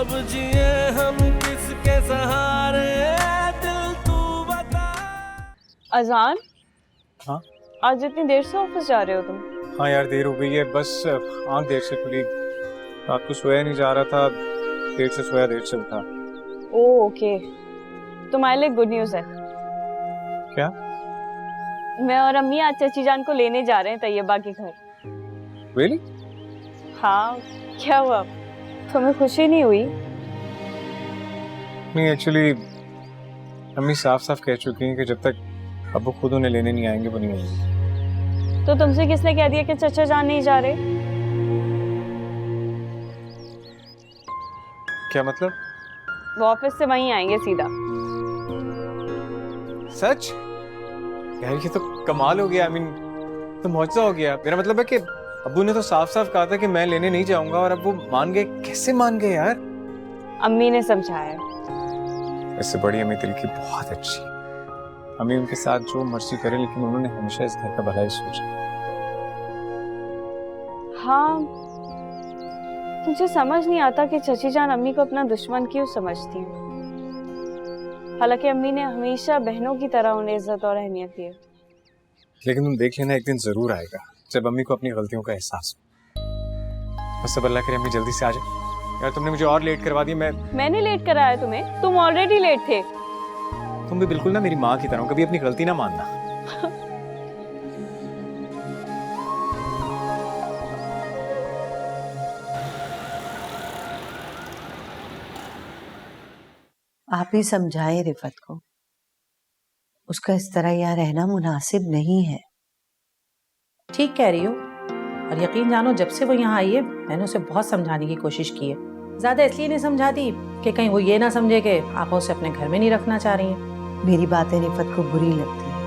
अब जिए हम किसके सहारे, दिल तू बता। अजान, हाँ आज इतनी देर से ऑफिस जा रहे हो तुम? हाँ यार, देर हो गई है, बस आँख देर से खुली, रात को सोया नहीं जा रहा था, देर से सोया देर से उठा। ओह ओके, तुम्हारे लिए गुड न्यूज है। क्या? मैं और अम्मी आज चाची जान को लेने जा रहे हैं तैयबा के घर। Really? हाँ, क्या हुआ, तुम्हें खुशी नहीं हुई? नहीं, एक्चुअली अम्मी साफ साफ कह चुकी हैं कि जब तक अब्बू खुद उन्हें लेने नहीं आएंगे वो नहीं आएंगे। तो तुमसे किसने कह दिया कि चाचा जान नहीं जा रहे? क्या मतलब? वो ऑफिस से वहीं आएंगे सीधा। सच? यार ये तो कमाल हो गया, तो मौजज़ा हो गया। मेरा मतलब है कि अब्बू ने तो साफ साफ कहा था कि मैं लेने नहीं जाऊंगा और अब वो मान गए। कैसे मान गए यार? अम्मी ने समझाया। इससे बड़ी अम्मी दिल की बहुत अच्छी। अम्मी उनके साथ जो मर्जी करे, लेकिन उन्होंने हमेशा इस घर का भला ही सोचा। हाँ, मुझे समझ नहीं आता कि चची जान अम्मी को अपना दुश्मन क्यों समझती हैं। हालांकि अम्मी ने हमेशा बहनों की तरह उन्हें इज्जत और अहमियत दी है। लेकिन तुम देख लेना, एक दिन जरूर आएगा जब अम्मी को अपनी गलतियों का एहसास हो। बस अब अल्लाह करे अम्मी जल्दी से आ जाए। यार तुमने मुझे और लेट करवा दी। मैंने लेट कराया तुम्हें? तुम ऑलरेडी लेट थे। तुम भी बिल्कुल ना मेरी माँ की तरह, कभी अपनी गलती ना मानना। आप ही समझाएं रिफत को, उसका इस तरह यहाँ रहना मुनासिब नहीं है। ठीक कह रही हो, और यकीन जानो जब से वो यहाँ आई है मैंने उसे बहुत समझाने की कोशिश की है। ज्यादा इसलिए नहीं समझाती कि कहीं वो ये ना समझे कि आप उसे अपने घर में नहीं रखना चाह रही हैं। मेरी बातें रिफत को बुरी लगती हैं,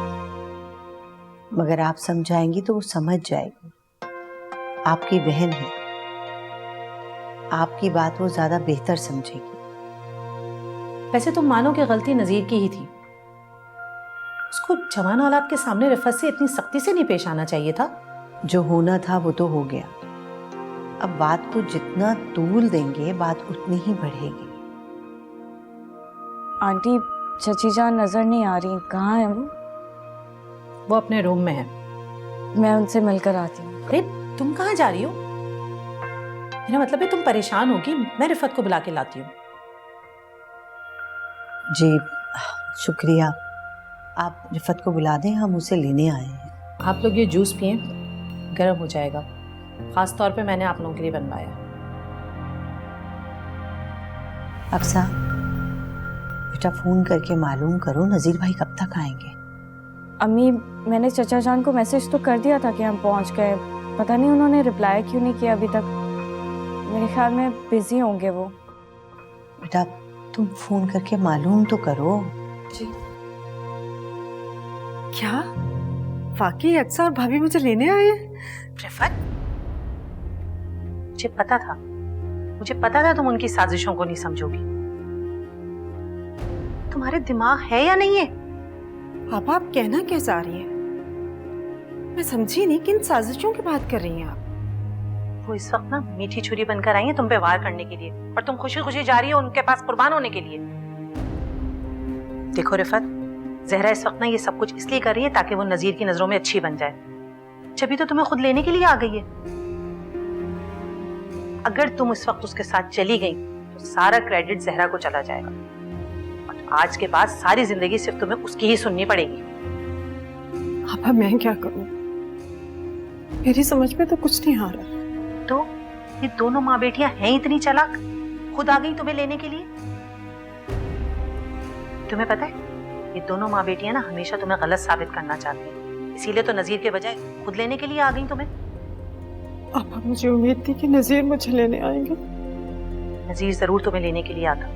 मगर आप समझाएंगी तो वो समझ जाएगी। आपकी बहन है, आपकी बात वो ज्यादा बेहतर समझेगी। वैसे तुम मानो कि गलती नजीर की ही थी। उसको जवान औलाद के सामने रिफत से इतनी सख्ती से नहीं पेश आना चाहिए था। जो होना था वो तो हो गया। अब बात को जितना तूल देंगे बात उतनी ही बढ़ेगी। आंटी, चची जान नजर नहीं आ रही, कहाँ है वो अपने रूम में है। मैं उनसे मिलकर आती हूँ। अरे तुम कहाँ जा रही हो? मेरा मतलब है तुम परेशान होगी, मैं रिफत को बुला के लाती हूँ। जी शुक्रिया, आप रिफत को बुला दें, हम उसे लेने आए हैं। आप लोग ये जूस पिए, गर्म हो जाएगा। खास तौर पे मैंने आप लोगों के लिए बनवाया। अफसा बेटा, फोन करके मालूम करो नजीर भाई कब तक आएंगे। अम्मी, मैंने चचा जान को मैसेज तो कर दिया था कि हम पहुंच गए, पता नहीं उन्होंने रिप्लाई क्यों नहीं किया अभी तक। मेरे ख्याल में बिजी होंगे वो। बेटा तुम फोन करके मालूम तो करो। जी क्या वाकई अक्सा और भाभी मुझे लेने आए हैं? रिफत, मुझे पता था तुम उनकी साजिशों को नहीं समझोगी। तुम्हारे दिमाग है या नहीं है? पापा आप कहना क्या चाह रही हैं? मैं समझी नहीं, किन साजिशों की बात कर रही हैं आप? वो इस वक्त ना मीठी छुरी बनकर आई है तुम पे वार करने के लिए, और तुम खुशी खुशी जा रही हो उनके पास कुर्बान होने के लिए। देखो रिफत, जहरा इस वक्त ना ये सब कुछ इसलिए कर रही है ताकि वो नजीर की नजरों में अच्छी बन जाए। जब तो तुम्हें खुद लेने के लिए आ गई है। अगर तुम इस वक्त उसके साथ चली गई तो सारा क्रेडिट जहरा को चला जाएगा, और आज के बाद सारी जिंदगी सिर्फ तुम्हें उसकी ही सुननी पड़ेगी। पापा मैं क्या करूं, मेरी समझ में तो कुछ नहीं आ रहा। तो ये दोनों माँ बेटियां हैं इतनी चालाक, खुद आ गई तुम्हें लेने के लिए। तुम्हें पता है ये दोनों माँ बेटियां ना हमेशा तुम्हें गलत साबित करना चाहती हैं, इसीलिए तो नजीर के बजाय खुद लेने के लिए आ गई तुम्हें। पापा मुझे उम्मीद थी कि नजीर मुझे लेने आएंगे। नजीर जरूर तुम्हें लेने के लिए आता,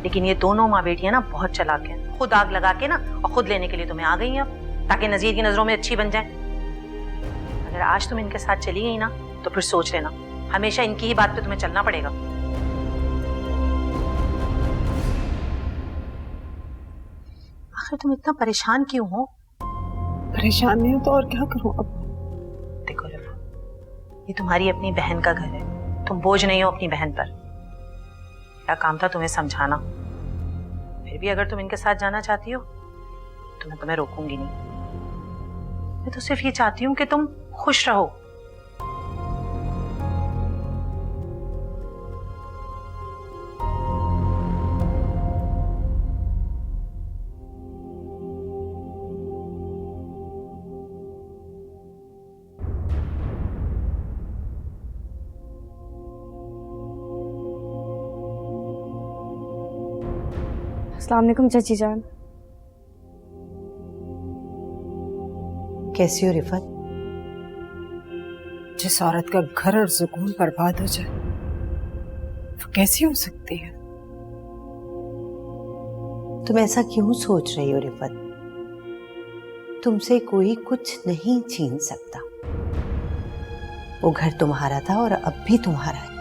लेकिन ये दोनों माँ बेटियां ना बहुत चालाक हैं, खुद आग लगा के ना और खुद लेने के लिए तुम्हें आ गई हैं अब, ताकि नजीर की नजरों में अच्छी बन जाए। अगर आज तुम इनके साथ चली गई ना तो फिर सोच लेना हमेशा इनकी ही बात पे तुम्हें चलना पड़ेगा। आखिर तुम इतना परेशान क्यों हो? परेशान नहीं हो तो और क्या करूं अब? देखो ये तुम्हारी अपनी बहन का घर है, तुम बोझ नहीं हो अपनी बहन पर। क्या काम था तुम्हें समझाना। फिर भी अगर तुम इनके साथ जाना चाहती हो तो मैं तुम्हें रोकूंगी नहीं। मैं तो सिर्फ ये चाहती हूँ कि तुम खुश रहो। अस्सलाम वालेकुम चाची जान। कैसी हो रिफत? जिस औरत का घर और सुकून बर्बाद हो जाए वो कैसी हो सकती है? तुम ऐसा क्यों सोच रही हो रिफत? तुमसे कोई कुछ नहीं छीन सकता। वो घर तुम्हारा था और अब भी तुम्हारा है।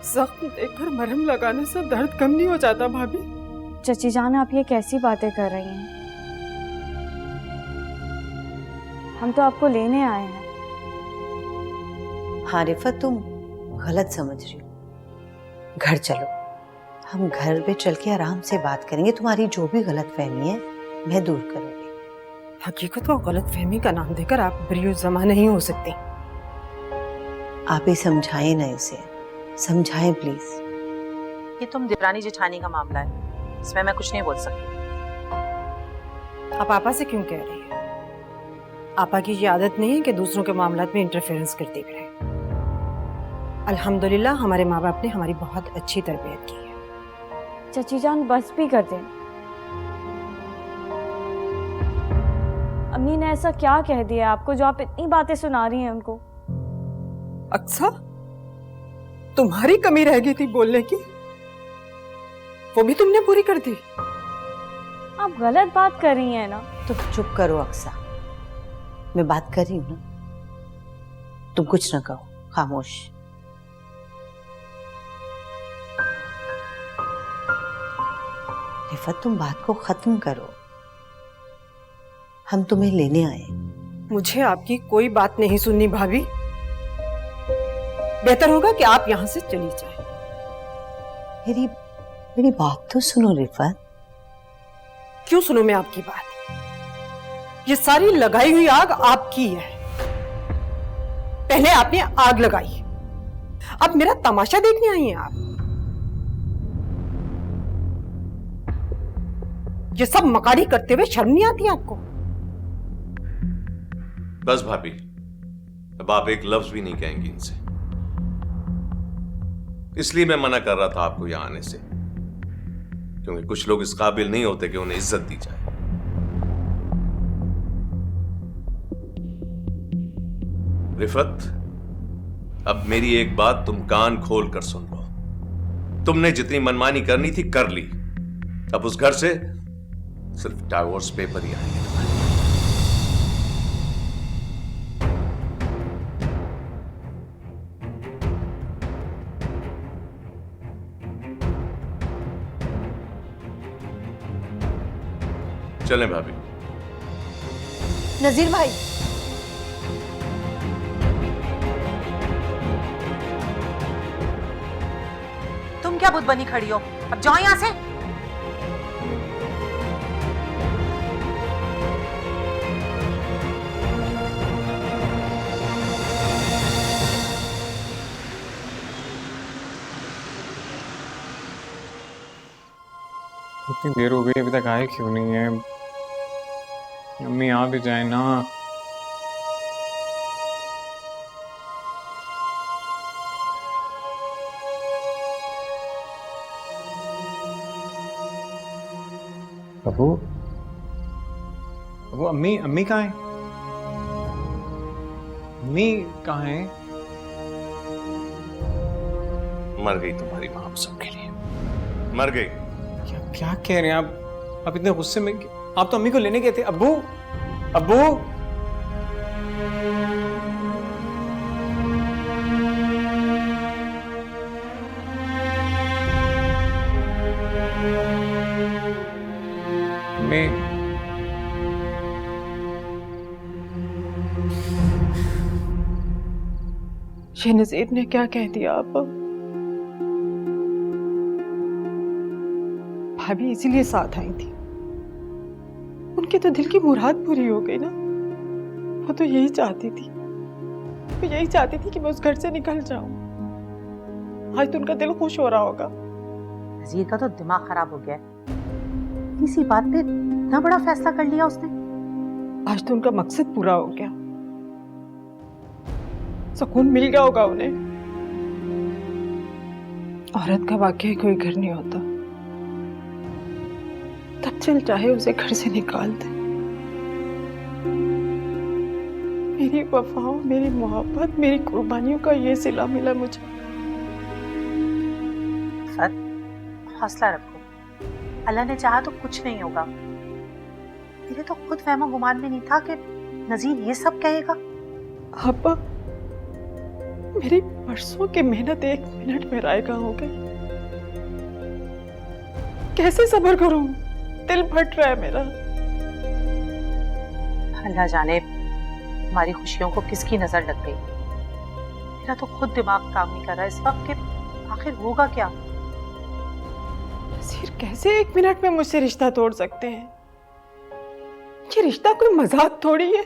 जख्म देखकर मरहम लगाने से दर्द कम नहीं हो जाता भाभी? चाची जान आप ये कैसी बातें कर रही हैं? हम तो आपको लेने आए हैं। हाँ रिफत, तुम गलत समझ रही हो। घर चलो, हम घर पे चल के आराम से बात करेंगे। तुम्हारी जो भी गलतफहमी है मैं दूर करूंगी। हकीकत को गलतफहमी का नाम देकर आप बरियुज़्ज़मा नहीं हो सकती। आप ही समझाएं ना इसे, समझाएं प्लीज। ये तुम देवरानी जेठानी का मामला है, इसमें मैं कुछ नहीं बोल सकती। आप आपा से क्यों कह रही है? आपा की ये आदत नहीं है कि दूसरों के मामलात में इंटरफेरेंस करती रहे। अल्हम्दुलिल्लाह हमारे माँ बाप ने हमारी बहुत अच्छी तरबियत की है। चाची जान बस भी कर दें। अम्मी ने ऐसा क्या कह दिया आपको जो आप इतनी बातें सुना रही हैं उनको? अक्सा, तुम्हारी कमी रह गई थी बोलने की, वो भी तुमने पूरी कर दी। आप गलत बात कर रही हैं ना। तुम चुप करो अक्सा, मैं बात कर रही हूँ ना। तुम कुछ ना कहो, खामोश। रिफत, तुम बात को खत्म करो। हम तुम्हें लेने आए। मुझे आपकी कोई बात नहीं सुननी भाभी। बेहतर होगा कि आप यहां से चली जाएं। मेरी बात तो सुनो रिफत। क्यों सुनो मैं आपकी बात? ये सारी लगाई हुई आग आपकी है। पहले आपने आग लगाई, अब मेरा तमाशा देखने आई हैं आप। ये सब मकारी करते हुए शर्म नहीं आती आपको? बस भाभी, अब आप एक लफ्ज भी नहीं कहेंगी इनसे। इसलिए मैं मना कर रहा था आपको यहां आने से, क्योंकि कुछ लोग इस काबिल नहीं होते कि उन्हें इज्जत दी जाए। रिफत, अब मेरी एक बात तुम कान खोल कर सुन लो। तुमने जितनी मनमानी करनी थी कर ली। अब उस घर से सिर्फ डाइवोर्स पेपर ही आएंगे। चलें भाभी। नजीर भाई, तुम क्या बुत बनी खड़ी हो? अब जाओ यहां से। इतनी देर हो गई, अभी तक आए क्यों नहीं है? अम्मी आ भी जाए ना। अबू, अबू, अम्मी अम्मी कहाँ है? अम्मी कहाँ है? मर गई तुम्हारी मां हम सबके लिए, मर गई। क्या कह रहे हैं आप इतने गुस्से में? आप तो अम्मी को लेने गए थे। अब्बू, अब्बू, अम्मी, ये नजीर ने क्या कह दिया आप? भाभी इसीलिए साथ आई थी। उनके तो दिल की मुराद पूरी हो गई ना। वो तो यही चाहती थी, वो यही चाहती थी कि मैं उस घर से निकल जाऊं। आज तो उनका दिल खुश हो रहा होगा। नजीर का तो दिमाग खराब हो गया है। इसी बात पे इतना बड़ा फैसला कर लिया उसने। आज तो उनका मकसद पूरा हो गया, सुकून मिल गया होगा उन्हें। औरत का वाकई कोई घर नहीं होता, तब चल चाहे उसे घर से निकाल दे। मेरी वफाओं, मेरी मोहब्बत, मेरी कुर्बानियों का ये सिला मिला मुझे। हौसला रखो, अल्लाह ने चाहा तो कुछ नहीं होगा। मेरे तो खुद वहमा गुमान में नहीं था कि नजीर ये सब कहेगा। अब्बा, मेरी बरसों की मेहनत 1 मिनट में रायगा हो गई। कैसे सब्र करूं? दिल फट रहा है मेरा। अल्लाह जाने हमारी खुशियों को किसकी नजर लग गई। मेरा तो खुद दिमाग काम नहीं कर रहा इस वक्त कि आखिर होगा क्या। नसीर कैसे 1 मिनट में मुझसे रिश्ता तोड़ सकते हैं? ये रिश्ता कोई मजाक थोड़ी है।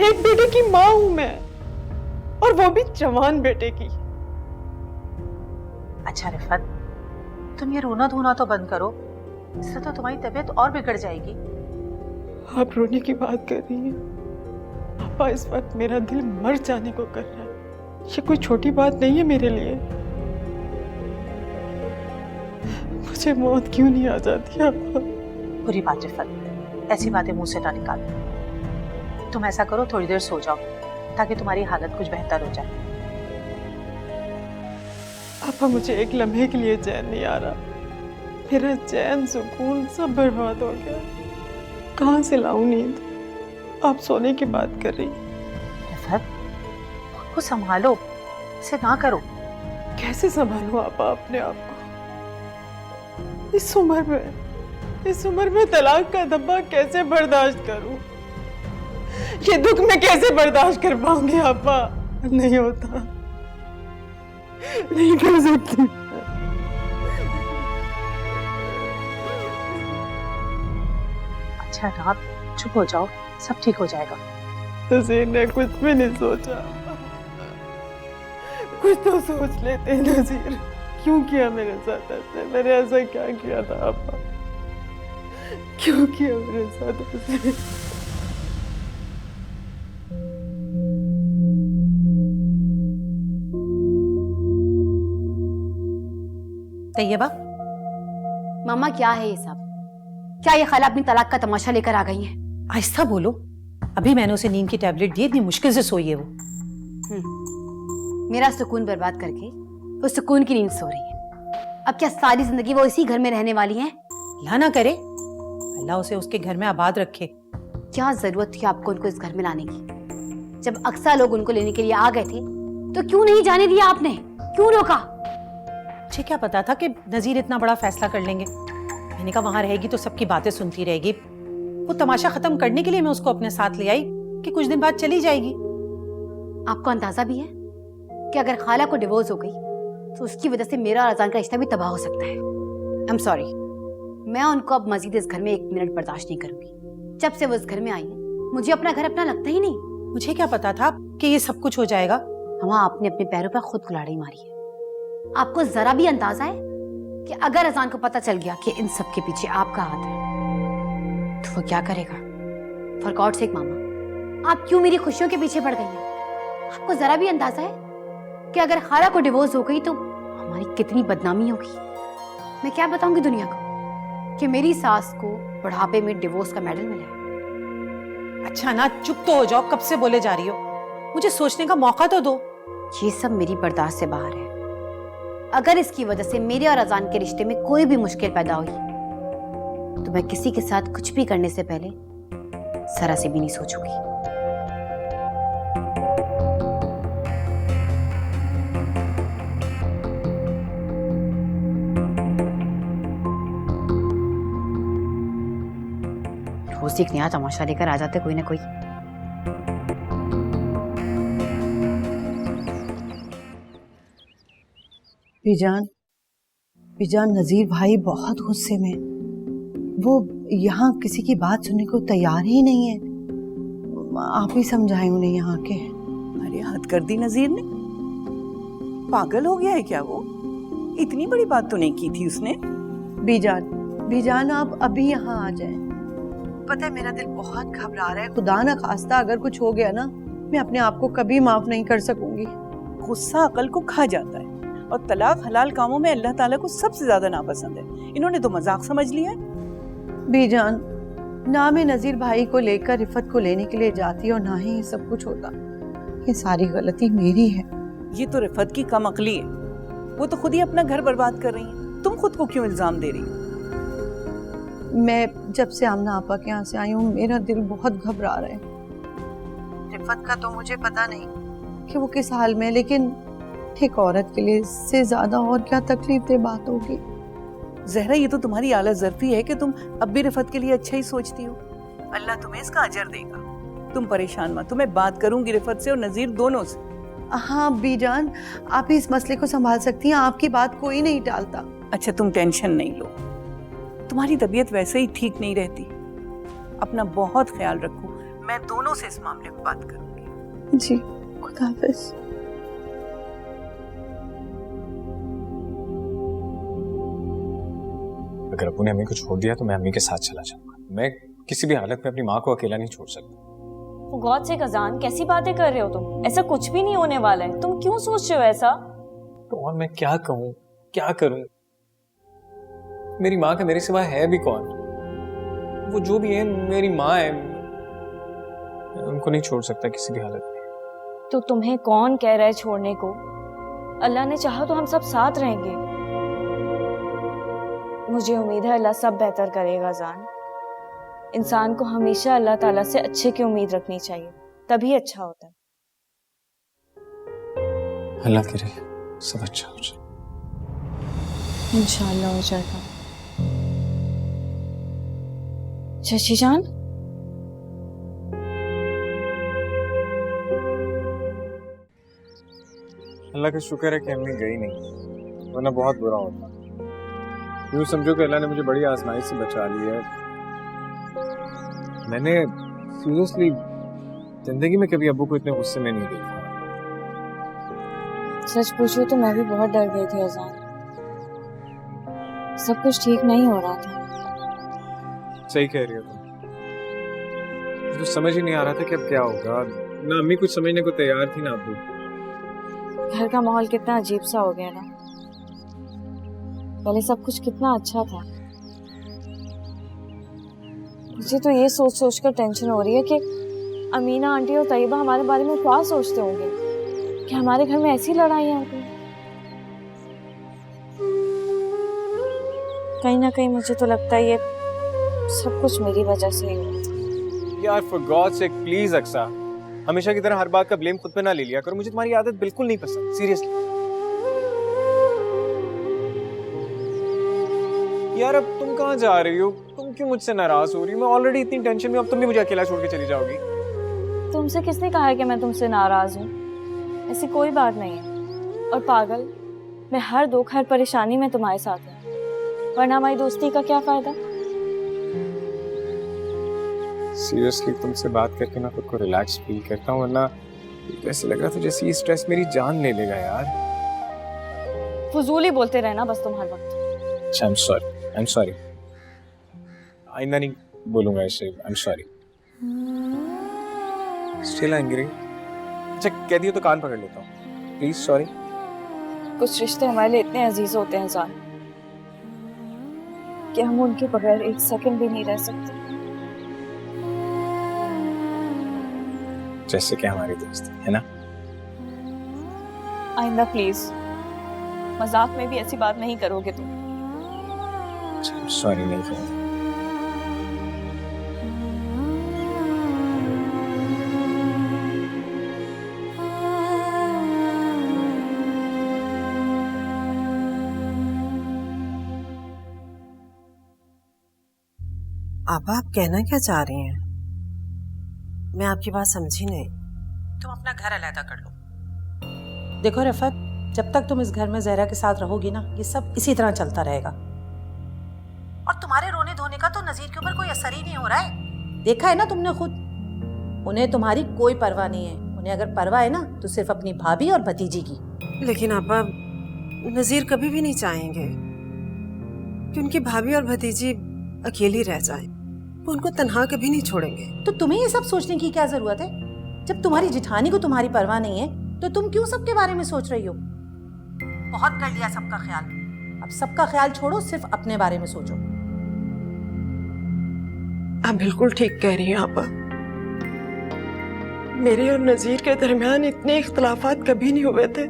एक बेटे की माँ हूं मैं, और वो भी जवान बेटे की। अच्छा रिफत, तुम ये रोना धोना तो बंद करो, इससे तो तुम्हारी तबीयत और बिगड़ जाएगी। आप रोने की बात कर रही हैं? पापा, इस वक्त मेरा दिल मर जाने को कर रहा है। ये कोई छोटी बात नहीं है मेरे लिए। मुझे मौत क्यों नहीं आ जाती पापा? बुरी बात रिफत, ऐसी बातें मुंह से ना निकालो। तुम ऐसा करो, थोड़ी देर सो जाओ ताकि तुम्हारी हालत कुछ बेहतर हो जाए। पापा, मुझे एक लम्हे के लिए चैन नहीं आ रहा। मेरा चैन, सुकून सब बर्बाद हो गया। कहाँ से लाऊं नींद? आप सोने की बात कर रही। रिफत, खुद को संभालो, इसे ना करो। कैसे संभालूं आपा अपने आप को? इस उम्र में तलाक का धब्बा कैसे बर्दाश्त करूं? ये दुख मैं कैसे बर्दाश्त कर पाऊंगी आपा? नहीं होता, नहीं कर सकती। अच्छा ना, चुप हो जाओ, सब ठीक हो जाएगा। नज़ीर ने कुछ भी नहीं सोचा। कुछ तो सोच लेते नज़ीर। क्यों किया मेरे साथ ऐसे? मैंने ऐसा क्या किया था आपा? क्यों किया मेरे साथ ऐसे? तैयबा, मामा क्या है ये सब? क्या ये खाला अपनी तलाक का तमाशा लेकर आ गई हैं? आहिस्ता बोलो। अभी मैंने उसे नींद की टैबलेट दी, इतनी मुश्किल से सोई है वो। मेरा सुकून बर्बाद करके वो सुकून की नींद सो रही है। अब क्या सारी जिंदगी वो इसी घर में रहने वाली हैं? अल्लाह ना करे, अल्लाह उसे उसके घर में आबाद रखे। क्या जरूरत थी आपको उनको इस घर में लाने की? जब अक्सर लोग उनको लेने के लिए आ गए थे तो क्यों नहीं जाने दिया आपने? क्यों रोका? मुझे क्या पता था कि नजीर इतना बड़ा फैसला कर लेंगे। मैंने कहा वहां रहेगी तो सबकी बातें सुनती रहेगी। वो तमाशा खत्म करने के लिए मैं उसको अपने साथ ले आई कि कुछ दिन बाद चली जाएगी। आपको अंदाजा भी है कि अगर खाला को डिवोर्स हो गई तो उसकी वजह से मेरा और अजान का रिश्ता भी तबाह हो सकता है। आई एम सॉरी, मैं उनको अब मजीद इस घर में 1 मिनट बर्दाश्त नहीं करूंगी। जब से वो इस घर में आई है मुझे अपना घर अपना लगता ही नहीं। मुझे क्या पता था कि ये सब कुछ हो जाएगा। हमारा आपने अपने पैरों पर खुद कुल्हाड़ी मारी है। आपको जरा भी अंदाजा है कि अगर अजान को पता चल गया कि इन सब के पीछे आपका हाथ है तो वो क्या करेगा? फॉर गॉड सेक मामा, आप क्यों मेरी खुशियों के पीछे पड़ गई हैं? आपको जरा भी अंदाजा है कि अगर खाला को डिवोर्स हो गई तो हमारी कितनी बदनामी होगी? मैं क्या बताऊंगी दुनिया को कि मेरी सास को बुढ़ापे में डिवोर्स का मेडल मिला है। अच्छा ना, चुप तो हो जाओ, कब से बोले जा रही हो? मुझे सोचने का मौका तो दो। ये सब मेरी बर्दाश्त से बाहर है। अगर इसकी वजह से मेरे और अजान के रिश्ते में कोई भी मुश्किल पैदा हुई तो मैं किसी के साथ कुछ भी करने से पहले जरा से भी नहीं सोचूंगी। रोज एक नया तमाशा लेकर आ जाते कोई ना कोई। बीजान, बीजान, नजीर भाई बहुत गुस्से में, वो यहाँ किसी की बात सुनने को तैयार ही नहीं है। आप ही समझाएं उन्हें यहाँ के। अरे हद कर दी नजीर ने, पागल हो गया है क्या वो? इतनी बड़ी बात तो नहीं की थी उसने। बीजान आप अभी यहाँ आ जाएं। पता है मेरा दिल बहुत घबरा रहा है, खुदा ना खास्ता अगर कुछ हो गया ना, मैं अपने आप को कभी माफ नहीं कर सकूंगी। गुस्सा अकल को खा जाता है, और तलाक हलाल कामों में अल्लाह ताला को सबसे ज्यादा नापसंद है। इन्होंने तो मजाक समझ लिया है। बीजान, ना मैं नजीर भाई को लेकर रिफत को लेने के लिए जाती और ना ही ये सब कुछ होता। ये सारी गलती मेरी है। ये तो रिफत की कम अकली है, वो तो खुद ही अपना घर बर्बाद कर रही है, तुम खुद को क्यों इल्जाम दे रही हो? मैं जब से आमना आपा के यहाँ से आई हूँ, मेरा दिल बहुत घबरा रहा है। रिफत का तो मुझे पता नहीं कि वो किस हाल में है, लेकिन एक औरत के लिए इससे ज्यादा और क्या तकलीफ दे बात होगी। जहरा, ये तो तुम्हारी आला ज़र्फी है कि तुम अब भी रिफत के लिए अच्छा ही सोचती हो। अल्लाह तुम्हें इसका अजर देगा। तुम परेशान मत, तुम्हें बात करूंगी रिफत से और नजीर दोनों से। हाँ बीजान, आप ही इस मसले को संभाल सकती हैं, आपकी बात कोई नहीं टालता। अच्छा तुम टेंशन नहीं लो, तुम्हारी तबीयत वैसे ही ठीक नहीं रहती, अपना बहुत ख्याल रखो। मैं दोनों से इस मामले में बात करूंगी। जी, खुदा हाफिज। अगर अब्बू ने अम्मी को छोड़ दिया तो मैं अम्मी के साथ चला जाऊंगा। मैं किसी भी हालत में अपनी माँ को अकेला नहीं छोड़ सकता। गॉड से अजान, कैसी बातें कर रहे हो तुम? ऐसा कुछ भी नहीं होने वाला है, तुम क्यों सोच रहे हो ऐसा? तो और मैं क्या कहूँ, क्या करूँ? मेरी माँ का मेरे सिवा है भी कौन? वो जो भी है मेरी माँ है, मैं उनको नहीं छोड़ सकता किसी भी हालत में। तो तुम्हें कौन कह रहा है छोड़ने को? अल्लाह ने चाहा तो हम सब साथ रहेंगे। मुझे उम्मीद है अल्लाह सब बेहतर करेगा जान। इंसान को हमेशा अल्लाह ताला से अच्छे की उम्मीद रखनी चाहिए, तभी अच्छा होता है। अल्लाह करे सब अच्छा हो जाए। इंशाअल्लाह हो जाएगा। शशि जान, अल्लाह का शुक्र है कि अम्मी गई नहीं, वरना बहुत बुरा होता। यूँ समझो कि अल्लाह ने मुझे बड़ी आजमाइश से बचा लिया है। मैंने सीरियसली जिंदगी में कभी अब्बू को इतने गुस्से में नहीं देखा। सच पूछो तो मैं भी बहुत डर गई थी अजान, सब कुछ ठीक नहीं हो रहा था। सही कह रही हो तुम, तो समझ ही नहीं आ रहा था कि अब क्या होगा। ना अम्मी कुछ समझने को तैयार थी ना अब्बू। घर का माहौल कितना अजीब सा हो गया ना, पहले सब कुछ कितना अच्छा था। मुझे तो ये सोच सोच कर टेंशन हो रही है कि अमीना आंटी और तैयबा हमारे बारे में क्या सोचते होंगे कि हमारे घर में ऐसी लड़ाइयाँ होती हैं। कहीं ना कहीं मुझे तो लगता है ये सब कुछ मेरी वजह से ही हुआ था। यार for God sake please Aqsa, हमेशा की तरह हर बात का ब्लेम खुद पे ना ले लिया करो। मुझे तुम्हारी आदत बिल्कुल नहीं पसंद, सीरियसली। यार अब तुम कहाँ जा रही हो? तुम क्यों मुझसे नाराज हो रही हो? मैं ऑलरेडी इतनी टेंशन में, अब तुम भी मुझे अकेला छोड़ के चली जाओगी। तुमसे किसने कहा है कि मैं तुमसे नाराज हूँ? ऐसी कोई बात नहीं है। और पागल, मैं हर दुख हर परेशानी में तुम्हारे साथ हूँ, वरना हमारी दोस्ती का क्या फायदा? सीरियसली तुमसे बात करके मैं खुद को रिलैक्स फील करता हूँ, वरना ऐसे लग रहा था जैसे ये स्ट्रेस मेरी जान ले लेगा यार। फजूल ही बोलते रहना बस तुम हर वक्त। अच्छा, आई एम सॉरी। आइंदा नहीं बोलूंगा ऐसे। I am sorry. Still angry? अच्छा कह दियो तो कान पकड़ लेता हूँ, प्लीज सॉरी। कुछ रिश्ते हमारे लिए इतने अजीज होते हैं जान कि हम उनके बगैर एक सेकंड भी नहीं रह सकते। जैसे कि हमारी दोस्ती है ना। आइंदा प्लीज मजाक में भी ऐसी बात नहीं करोगे तुम। सॉरी नहीं करूँगा। अब आप कहना क्या चाह रही हैं? मैं आपकी बात समझी नहीं। तुम अपना घर अलहदा कर लो। देखो रफत, जब तक तुम इस घर में जहरा के साथ रहोगी ना, ये सब इसी तरह चलता रहेगा। और तुम्हारे रोने धोने का तो नजीर के ऊपर कोई असर ही नहीं हो रहा है, देखा है ना तुमने खुद। उन्हें तुम्हारी कोई परवाह नहीं है, उन्हें अगर परवाह है ना तो सिर्फ अपनी भाभी और भतीजी की। लेकिन आपा, नजीर कभी भी नहीं चाहेंगे कि उनकी भाभी और भतीजी अकेली रह जाए। वो उनको तन्हा कभी नहीं छोड़ेंगे। तो तुम्हें ये सब सोचने की क्या जरूरत है? जब तुम्हारी जिठानी को तुम्हारी परवाह नहीं है तो तुम क्यों सबके बारे में सोच रही हो? बहुत कर लिया सबका ख्याल, अब सबका ख्याल छोड़ो, सिर्फ अपने बारे में सोचो। आप बिल्कुल ठीक कह रही हैं आपा। मेरे और नजीर के दरमियान इतने इख्तलाफात कभी नहीं हुए थे,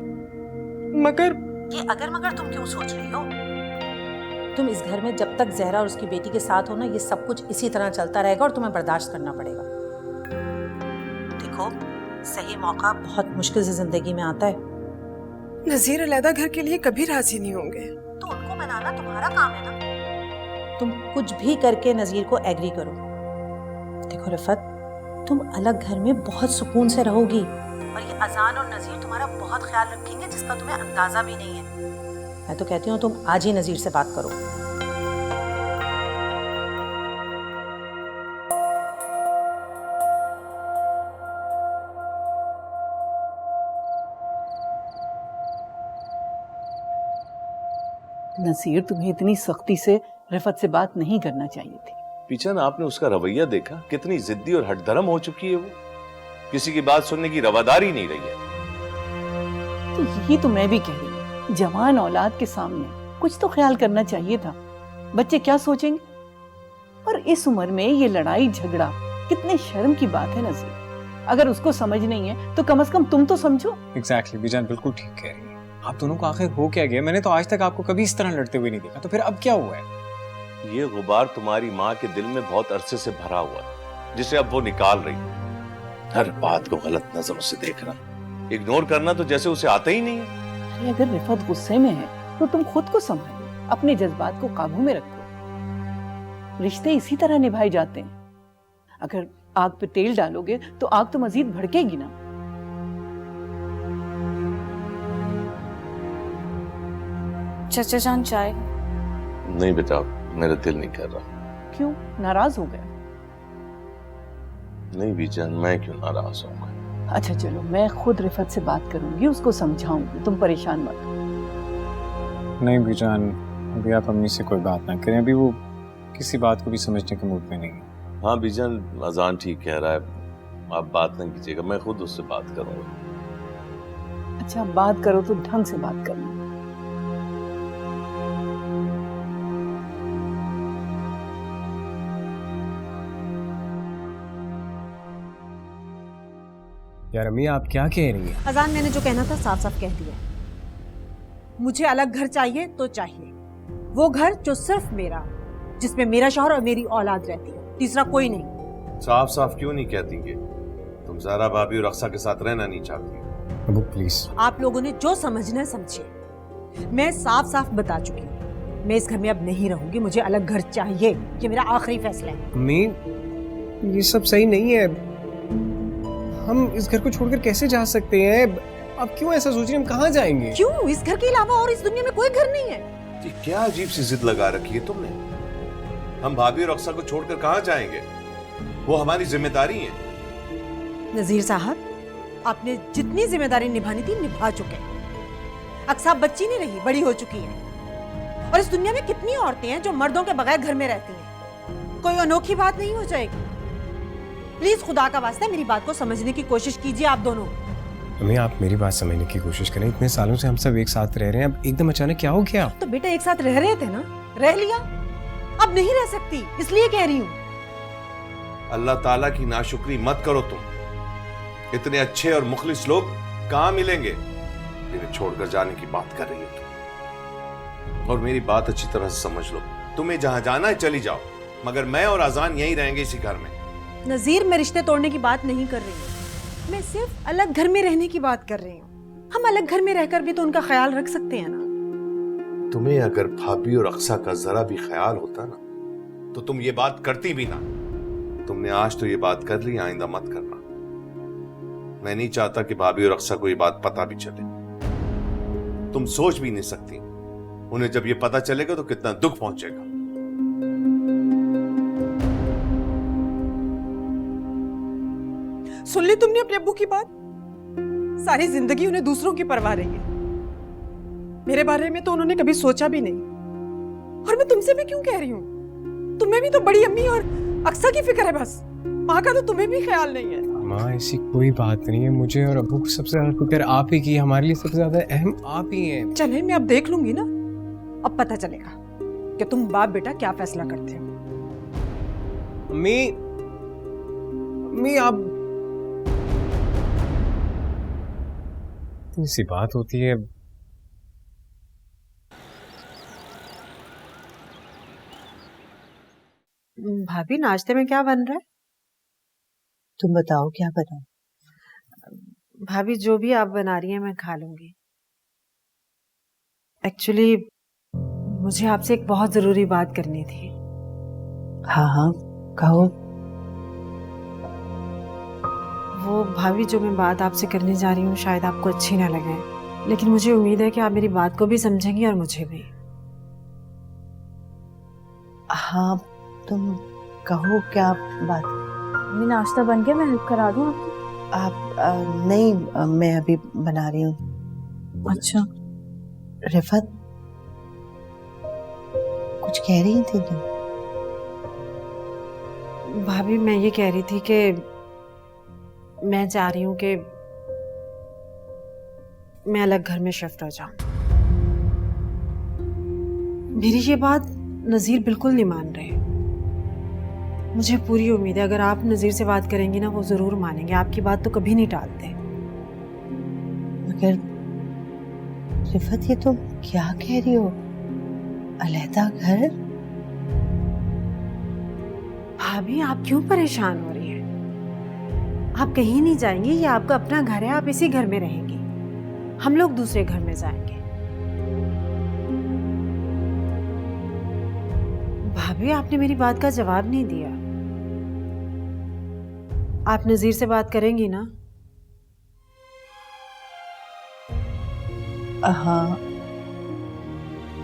मगर ये अगर मगर तुम क्यों सोच रही हो? तुम इस घर में जब तक जहरा और उसकी बेटी के साथ हो ना, ये सब कुछ इसी तरह चलता रहेगा और तुम्हें बर्दाश्त करना पड़ेगा। देखो, सही मौका बहुत मुश्किल से जिंदगी में आता है। नजीर अलहदा घर के लिए कभी राजी नहीं होंगे। तो उनको मनाना तुम्हारा काम है ना। तुम कुछ भी करके नजीर को एग्री करो। देखो रिफत, तुम अलग घर में बहुत सुकून से रहोगी और ये अजान और नजीर तुम्हारा बहुत ख्याल रखेंगे, जिसका तुम्हें अंदाजा भी नहीं है। मैं तो कहती हूँ तुम आज ही नजीर से बात करो। नसीर, तुम्हें इतनी सख्ती से रिफत से बात नहीं करना चाहिए थी। पीछन, आपने उसका रवैया देखा, कितनी जिद्दी और हटधर्म हो चुकी है वो। किसी की बात सुनने की रवादारी नहीं रही है। तो यही तो मैं भी कह रही हूँ, जवान औलाद के सामने कुछ तो ख्याल करना चाहिए था। बच्चे क्या सोचेंगे? और इस उम्र में ये लड़ाई झगड़ा कितने शर्म की बात है नजीर। अगर उसको समझ नहीं है तो कम से कम तुम तो समझो। एग्जैक्टली, बीजान बिल्कुल ठीक कह रही है। आप दोनों को आखिर हो क्या गया? मैंने तो आज तक आपको कभी इस तरह लड़ते हुए नहीं देखा, तो फिर अब क्या हुआ है? ये गुबार तुम्हारी माँ के दिल में बहुत अरसे से भरा हुआ है, जिसे अब वो निकाल रही है। हर बात को गलत नजरों से देखना, इग्नोर करना तो जैसे उसे आता ही नहीं है। अरे अगर रिफत गुस्से में है तो तुम खुद को संभालो, अपने जज्बात को काबू में रखो। रिश्ते इसी तरह निभाए जाते हैं। अगर आग पे तेल डालोगे तो आग तो मजीद भड़केगी ना। चाचा जान, चाय? नहीं बेटा, मेरा दिल नहीं कर रहा। क्यों, नाराज हो गया? नहीं बीजान, मैं क्यों नाराज होऊंगा? अच्छा चलो, मैं खुद रिफत से बात करूंगी, उसको समझाऊंगी, तुम परेशान मत हो। नहीं बीजान, अभी आप अम्मी से कोई बात ना करें, अभी वो किसी बात को भी समझने के मूड में नहीं है। हाँ बीजान, अजान ठीक कह रहा है, आप बात नहीं कीजिएगा, मैं खुद उससे बात करूंगा। अच्छा, बात करो तो ढंग से बात करना। यार अम्मी, आप क्या कह रही हैं? अजान, मैंने जो कहना था साफ साफ कह दिया। मुझे अलग घर चाहिए तो चाहिए, वो घर जो सिर्फ मेरा, जिसमें मेरा शौहर और मेरी औलाद रहती है, तीसरा कोई नहीं। साफ साफ क्यों नहीं कहती कि तुम ज़हरा भाभी और अक्सा के साथ रहना नहीं चाहती? अबू प्लीज। आप लोगों ने जो समझना है समझिए। मैं साफ साफ बता चुकी हूँ, मैं इस घर में अब नहीं रहूंगी, मुझे अलग घर चाहिए, ये मेरा आखिरी फैसला है। अम्मी, ये सब सही नहीं है। हम इस घर को छोड़कर कैसे जा सकते हैं? अब क्यों ऐसा सोच रही हैं? हम कहाँ जाएंगे? क्यों? इस घर के अलावा और इस दुनिया में कोई घर नहीं है। ये क्या अजीब सी जिद लगा रखी है तुमने? हम भाभी और अक्सा को छोड़कर कहाँ जाएंगे? वो हमारी जिम्मेदारी है। नजीर साहब, आपने जितनी जिम्मेदारी निभानी थी निभा चुके हैं। अक्सा बच्ची नहीं रही, बड़ी हो चुकी है। और इस दुनिया में कितनी औरतें हैं जो मर्दों के बगैर घर में रहती हैं। कोई अनोखी बात नहीं हो जाएगी। प्लीज खुदा का वास्ता मेरी बात को समझने की कोशिश कीजिए आप दोनों। अम्मी, आप मेरी बात समझने की कोशिश करें। इतने सालों से हम सब एक साथ रह रहे हैं, अब एकदम अचानक क्या हो गया? तो बेटा एक साथ रह रहे थे ना, रह लिया, अब नहीं रह सकती, इसलिए कह रही हूँ। अल्लाह ताला की नाशुक्री मत करो तुम। इतने अच्छे और मुखलिस लोग कहाँ मिलेंगे? इन्हें छोड़कर जाने की बात कर रही हो तुम। और मेरी बात अच्छी तरह से समझ लो, तुम्हें जहां जाना है चली जाओ, मगर मैं और आजान यहीं रहेंगे इसी घर में। नजीर, मैं रिश्ते तोड़ने की बात नहीं कर रही हूँ, मैं सिर्फ अलग घर में रहने की बात कर रही हूँ। हम अलग घर में रहकर भी तो उनका ख्याल रख सकते हैं ना। तुम्हें अगर भाभी और अक्सा का जरा भी ख्याल होता ना, तो तुम ये बात करती भी ना। तुमने आज तो ये बात कर ली, आइंदा मत करना। मैं नहीं चाहता कि भाभी और अक्सा को ये बात पता भी चले। तुम सोच भी नहीं सकती उन्हें जब ये पता चलेगा तो कितना दुख पहुंचेगा। सुन ली तुमने अपने अब्बू की बात? सारी जिंदगी उन्हें दूसरों की परवाह रही है, मेरे बारे में तो उन्होंने कभी सोचा भी नहीं। और मैं तुमसे भी क्यों कह रही हूँ, तुम्हें भी तो बड़ी अम्मी और अक्सा की फिक्र है, बस माँ का तो तुम्हें भी ख्याल नहीं है। माँ ऐसी कोई बात नहीं है, मुझे और अब्बू को सबसे ज्यादा फिक्र आप ही की, हमारे लिए सबसे ज्यादा अहम आप ही हैं। चले मैं अब देख लूंगी ना, अब पता चलेगा कि तुम बाप बेटा क्या फैसला करते हो। अम्मी, अम्मी आप ऐसी बात होती है। भाभी नाश्ते में क्या बन रहा है? तुम बताओ क्या बनाओ? भाभी जो भी आप बना रही हैं मैं खा लूंगी। एक्चुअली मुझे आपसे एक बहुत जरूरी बात करनी थी। हाँ हाँ कहो। वो भाभी जो मैं बात आपसे करने जा रही हूँ शायद आपको अच्छी ना लगे, लेकिन मुझे उम्मीद है कि आप मेरी बात को भी समझेंगी और मुझे भी। हाँ तुम कहो क्या बात? अम्मी नाश्ता बन गया, मैं हेल्प करा दूं आपकी? आप नहीं, मैं अभी बना रही हूँ। अच्छा। रिफत कुछ कह रही थी तुम? भाभी मैं ये कह रही थी कि मैं चाह रही हूँ कि मैं अलग घर में शिफ्ट हो जाऊं। मेरी ये बात नजीर बिल्कुल नहीं मान रहे। मुझे पूरी उम्मीद है अगर आप नजीर से बात करेंगी ना वो जरूर मानेंगे, आपकी बात तो कभी नहीं टालते। मगर रिफत ये तुम क्या कह रही हो? अलहदा घर? भाभी आप क्यों परेशान हो रही हैं? आप कहीं नहीं जाएंगी, ये आपका अपना घर है, आप इसी घर में रहेंगी, हम लोग दूसरे घर में जाएंगे। भाभी आपने मेरी बात का जवाब नहीं दिया। आप नजीर से बात करेंगी ना? हाँ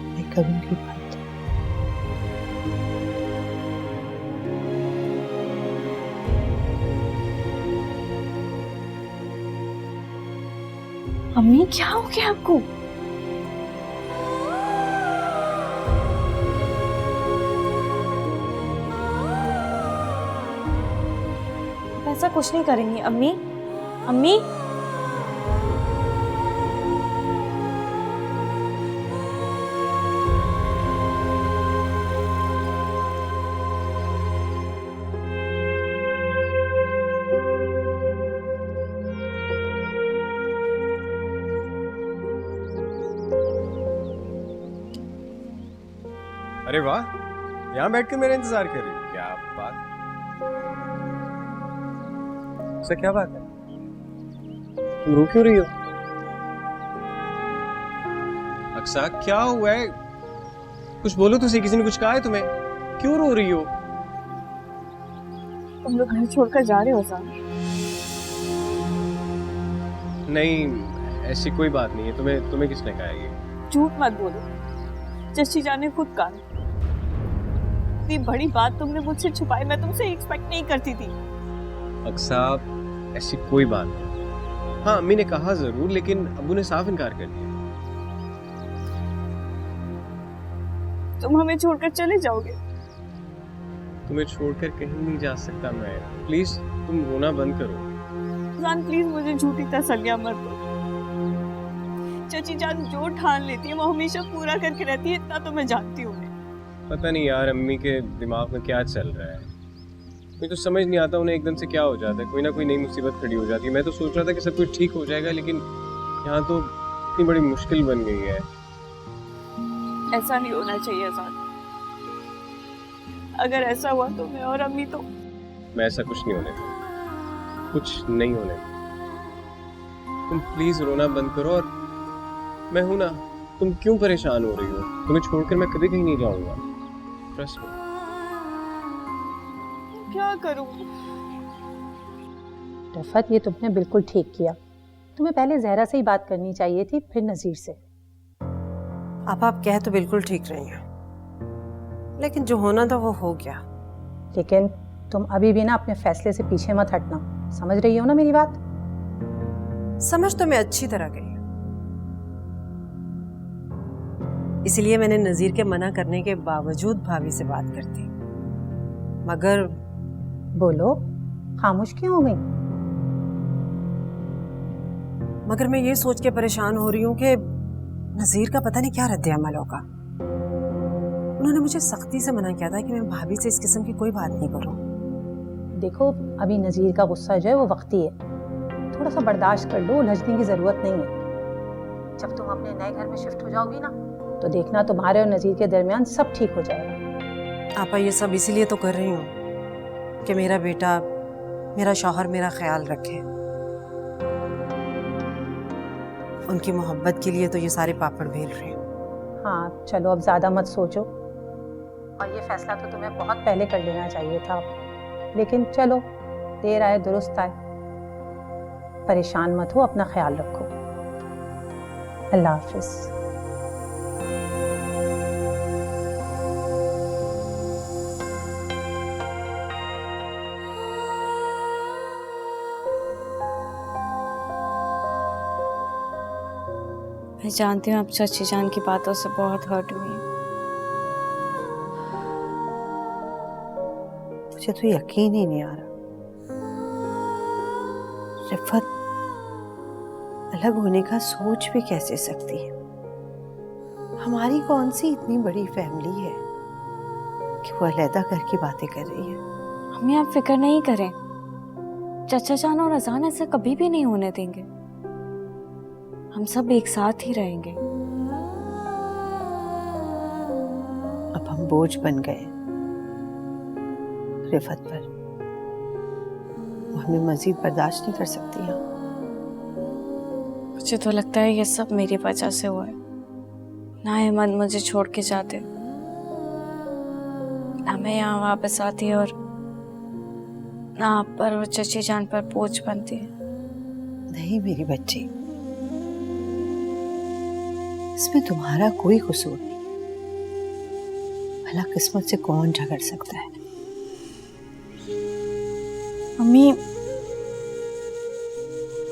मैं करूंगी बात। अम्मी क्या हो गया आपको? ऐसा कुछ नहीं करेंगी अम्मी। अम्मी अरे वाह, यहाँ बैठ के मेरा इंतजार कर रही हो? क्या बात, उससे क्या बात है? तुम रो क्यों रही हो? अक्सा क्या हुआ है? कुछ बोलो तो सही, किसी ने कुछ कहा है तुम्हें? क्यों रो रही हो? तुम लोग घर छोड़कर जा रहे हो साहब? नहीं ऐसी कोई बात नहीं है। तुम्हें किसने कहा ये? झूठ मत बोलो, चची जान ने खुद कहा। इतनी बड़ी बात तुमने मुझसे छुपाई, मैं तुमसे एक्सपेक्ट नहीं करती थी। अक्सा ऐसी कोई बात नहीं। हाँ अम्मी ने कहा जरूर, लेकिन अब्बू ने साफ इनकार कर दिया। तुम हमें छोड़कर चले जाओगे? तुम्हें छोड़कर कहीं नहीं जा सकता मैं। प्लीज तुम रोना बंद करो। जान प्लीज मुझे झूठी तसल्लियां मत दो। चची जान जो ठान लेती है वो हमेशा पूरा करके रहती है, इतना तो मैं जानती हूँ। पता नहीं यार अम्मी के दिमाग में क्या चल रहा है, मुझे तो समझ नहीं आता। उन्हें एकदम से क्या हो जाता है, कोई ना कोई नई मुसीबत खड़ी हो जाती है। मैं तो सोच रहा था कि सब कुछ ठीक हो जाएगा, लेकिन यहाँ तो इतनी बड़ी मुश्किल बन गई है। ऐसा नहीं होना चाहिए जान। अगर ऐसा हुआ तो मैं और अम्मी तो मैं ऐसा कुछ नहीं होने दूंगा, कुछ नहीं होने दूंगा। तुम प्लीज रोना बंद करो, और मैं हूं ना। तुम क्यों परेशान हो रही हो? तुम्हें छोड़कर मैं कभी कहीं नहीं जाऊंगा, ट्रस्ट मी। क्या करूं? रफत ये तुमने बिल्कुल ठीक किया। तुम्हें पहले जहरा से ही बात करनी चाहिए थी, फिर नजीर से। आप कह तो बिल्कुल ठीक रही हैं, लेकिन जो होना था वो हो गया। लेकिन तुम अभी भी ना अपने फैसले से पीछे मत हटना, समझ रही हो ना मेरी बात? समझ तो मैं अच्छी तरह गई, इसलिए मैंने नजीर के मना करने के बावजूद भाभी से बात कर दी। मगर बोलो, खामोश क्यों हो गई? मगर मैं ये सोच के परेशान हो रही हूँ कि नजीर का पता नहीं क्या रद्द अमल होगा। उन्होंने मुझे सख्ती से मना किया था कि मैं भाभी से इस किस्म की कोई बात नहीं करूँ। देखो, अभी नज़ीर का गुस्सा जो है वो वक्ती है, थोड़ा सा बर्दाश्त कर लो, उलझने की ज़रूरत नहीं है। जब तुम अपने नए घर में शिफ्ट हो जाओगी ना, तो देखना तुम्हारे और नज़ीर के दरमियान सब ठीक हो जाएगा। आपा ये सब इसीलिए तो कर रही हूँ कि मेरा बेटा, मेरा शौहर मेरा ख्याल रखे। उनकी मोहब्बत के लिए तो ये सारे पापड़ बेल रहे हैं। हाँ चलो, अब ज़्यादा मत सोचो, और ये फैसला तो तुम्हें बहुत पहले कर लेना चाहिए था, लेकिन चलो, देर आए दुरुस्त आए। परेशान मत हो, अपना ख्याल रखो। अल्लाह हाफिज़। मैं जानती हूँ आप चाची जान की बातों से बहुत हर्ट हुई हैं। मुझे तो यकीन ही नहीं आ रहा, रिफत अलग होने का सोच भी कैसे सकती है। हमारी कौन सी इतनी बड़ी फैमिली है कि वो अलहदा घर की बातें कर रही है। हमें आप फिक्र नहीं करें, चाचा जान और अजान ऐसा कभी भी नहीं होने देंगे। हम सब एक साथ ही रहेंगे। अब हम बोझ बन गए रिफत पर, वो हमें मजीद बर्दाश्त नहीं कर सकती है। मुझे तो लगता है ये सब मेरी वजह से हुआ है। ना अहमद मुझे छोड़ के जाते, ना मैं यहाँ वापस आती और ना आप पर और चची जान पर बोझ बनती। नहीं मेरी बच्ची, इसमें तुम्हारा कोई कसूर नहीं। भला किस्मत से कौन झगड़ सकता है। मम्मी,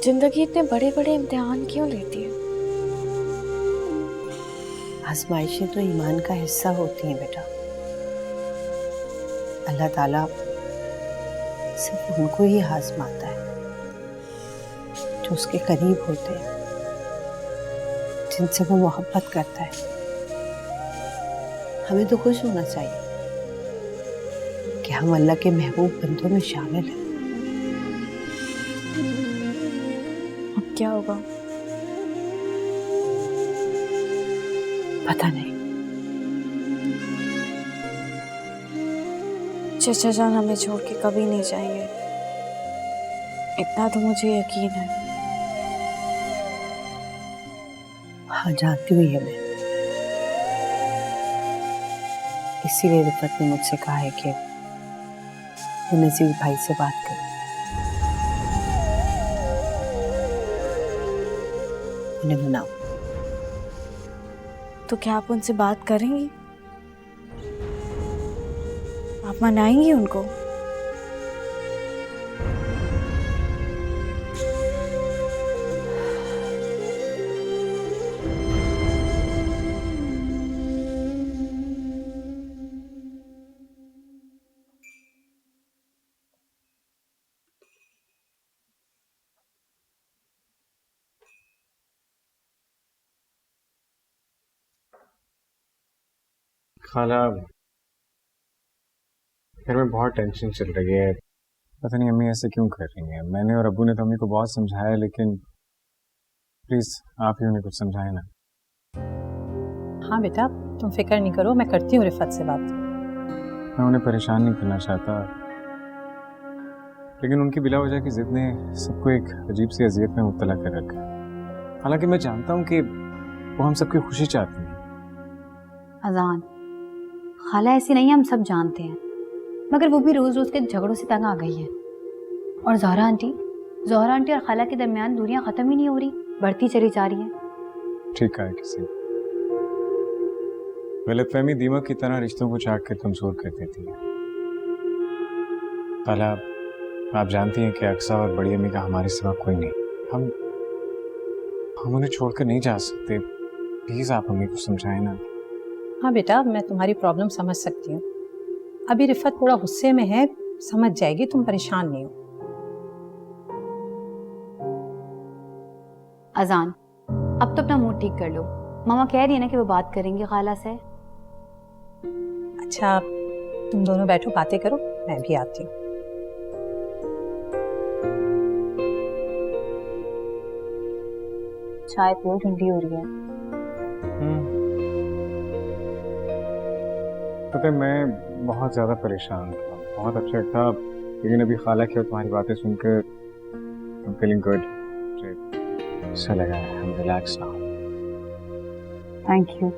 जिंदगी इतने बड़े बड़े इम्तिहान क्यों लेती है? आजमाइशें तो ईमान का हिस्सा होती हैं बेटा। अल्लाह ताला सिर्फ उनको ही आजमाता है जो उसके करीब होते हैं, जिनसे वो मोहब्बत करता है। हमें तो खुश होना चाहिए कि हम अल्लाह के महबूब बंदों में शामिल हैं। अब क्या होगा पता नहीं। चचा जान हमें छोड़ के कभी नहीं जाएंगे, इतना तो मुझे यकीन है। हाँ जानती हुई है मैं, इसीलिए रिफत ने मुझसे कहा है कि वो नजीर भाई से बात करें। उन्हें मनाओ। तो क्या आप उनसे बात करेंगी? आप मनाएंगी उनको? खाला, घर में बहुत टेंशन चल रही है। पता नहीं अम्मी ऐसे क्यों कर रही हैं। मैंने और अब्बू ने तो अम्मी को बहुत समझाया, लेकिन प्लीज आप ही उन्हें कुछ समझाए ना। हाँ बेटा, तुम फिक्र नहीं करो, मैं करती हूँ रिफत से बात। मैं उन्हें परेशान नहीं करना चाहता, लेकिन उनकी बिला वजह की जिद ने सबको एक अजीब सी अजियत में मुब्तला कर रखा है। हालांकि मैं जानता हूँ कि वो हम सबकी खुशी चाहती हैं। अजान, खाला ऐसी नहीं है, हम सब जानते हैं, मगर वो भी रोज रोज के झगड़ों से तंग आ गई है। और ज़ोहरा आंटी और खाला के दरमियान दूरियां खत्म ही नहीं हो रही, बढ़ती चली जा रही है। ठीक है किसी गलतफहमी दीमक की तरह रिश्तों को चाक के कमजोर कर देती है। ताला, आप जानती हैं कि अक्सा और बड़ी अम्मी का हमारे सिवा कोई नहीं। हम उन्हें छोड़कर नहीं जा सकते। प्लीज आप अम्मी को समझाएं ना। हाँ बेटा, मैं तुम्हारी प्रॉब्लम समझ सकती हूँ। अभी रिफत थोड़ा गुस्से में है, समझ जाएगी, तुम परेशान नहीं हो। अजान, अब तो अपना मूड ठीक कर लो। मामा कह रही है ना कि वो बात करेंगी खाला से। अच्छा, तुम दोनों बैठो, बातें करो, मैं भी आती हूँ। चाय पियो, ठंडी हो रही है। पता है, मैं बहुत ज्यादा परेशान था, बहुत अपसेट था, लेकिन अभी खाला की और तुम्हारी बातें सुनकर I'm feeling good. अच्छा लगा है, I'm relaxed now. Thank you.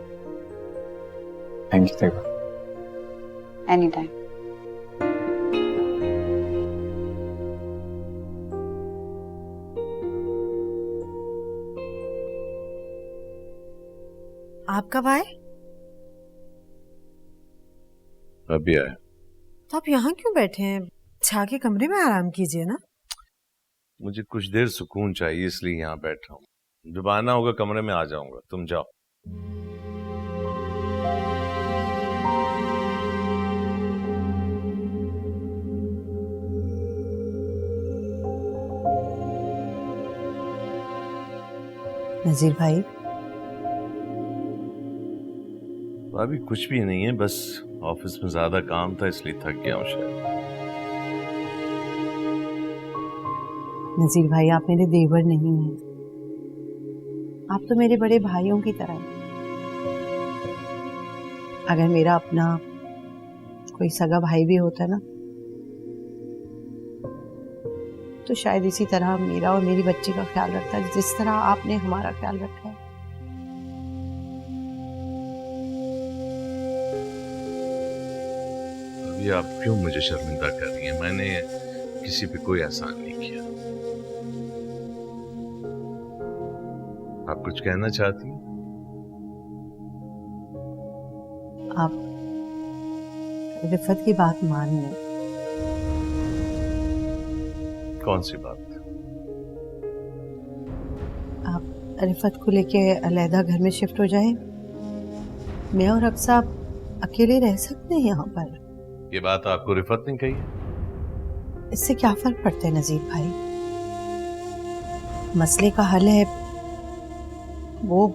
Thank you, Taiba. Any time. आप कब आए? अभी आया। तो आप यहाँ क्यों बैठे हैं? छा के कमरे में आराम कीजिए ना। मुझे कुछ देर सुकून चाहिए, इसलिए यहाँ बैठ रहा हूँ। जब आना होगा कमरे में आ जाऊंगा, तुम जाओ। नजीर भाई, अभी कुछ भी नहीं है, बस ऑफिस में ज्यादा काम था इसलिए थक गया हूँ शायद। नजीर भाई, आप मेरे देवर नहीं हैं। आप तो मेरे बड़े भाइयों की तरह हैं। अगर मेरा अपना कोई सगा भाई भी होता ना, तो शायद इसी तरह मेरा और मेरी बच्ची का ख्याल रखता है, जिस तरह आपने हमारा ख्याल रखा है। अभी आप क्यों मुझे शर्मिंदा कर रही हैं? मैंने किसी पे कोई एहसान नहीं किया। आप कुछ कहना चाहती हैं? आप रिफत की बात मान लें। कौन सी बात? आप रिफत को लेके अलहदा घर में शिफ्ट हो जाएं। मैं और अक्सा अकेले रह सकते हैं यहाँ पर। ये बात आपको रिफत ने कही? इससे क्या फर्क पड़ता है नजीर भाई? मसले का हल है, वो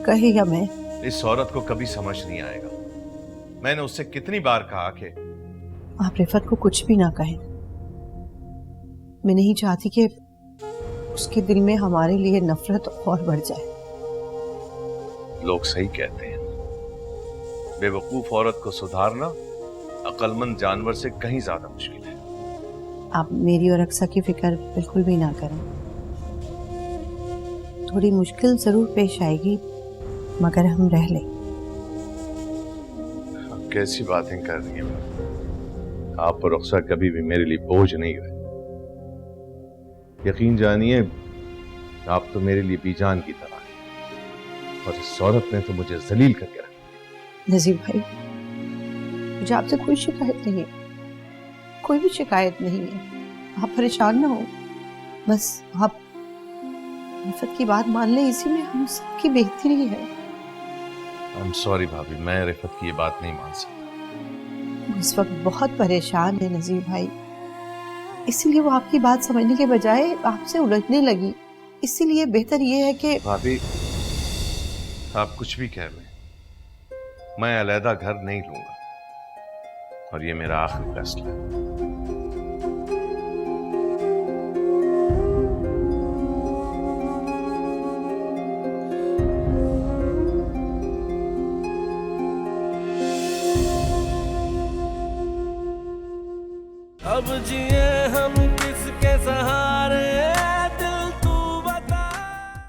कहे या मैं। इस औरत को कभी समझ नहीं आएगा। मैंने उससे कितनी बार कहा कि आप रिफत को कुछ भी ना कहें। मैं नहीं चाहती कि उसके दिल में हमारे लिए नफरत और बढ़ जाए। लोग सही कहते हैं, बेवकूफ औरत को सुधारना अक्लमंद जानवर से कहीं ज्यादा मुश्किल है। आप मेरी और अक्सा की फिक्र बिल्कुल भी ना करें। थोड़ी मुश्किल जरूर पेश आएगी, मगर हम रह लें। आप कैसी बातें कर रही हैं? आप और अक्सा कभी भी मेरे लिए बोझ नहीं रहे। यकीन जानिए, आप तो मेरे लिए बीजान की तरह हैं, और इस औरत ने तो मुझे जलील करके रखा। नजीर भाई, मुझे आपसे कोई शिकायत नहीं है, कोई भी शिकायत नहीं है। आप परेशान ना हो, बस आप रिफत की बात मान लें, इसी में हम सबकी बेहतरी है। आई एम सॉरी भाभी, मैं रिफत की ये बात नहीं मान सकता। इस वक्त बहुत परेशान है नजीर भाई, इसीलिए वो आपकी बात समझने के बजाय आपसे उलझने लगी। इसीलिए बेहतर ये है कि भाभी, आप कुछ भी कह लें, मैं अलहदा घर नहीं लूंगा, और ये मेरा आखिरी फैसला है। अब जिए हम किसके सहारे।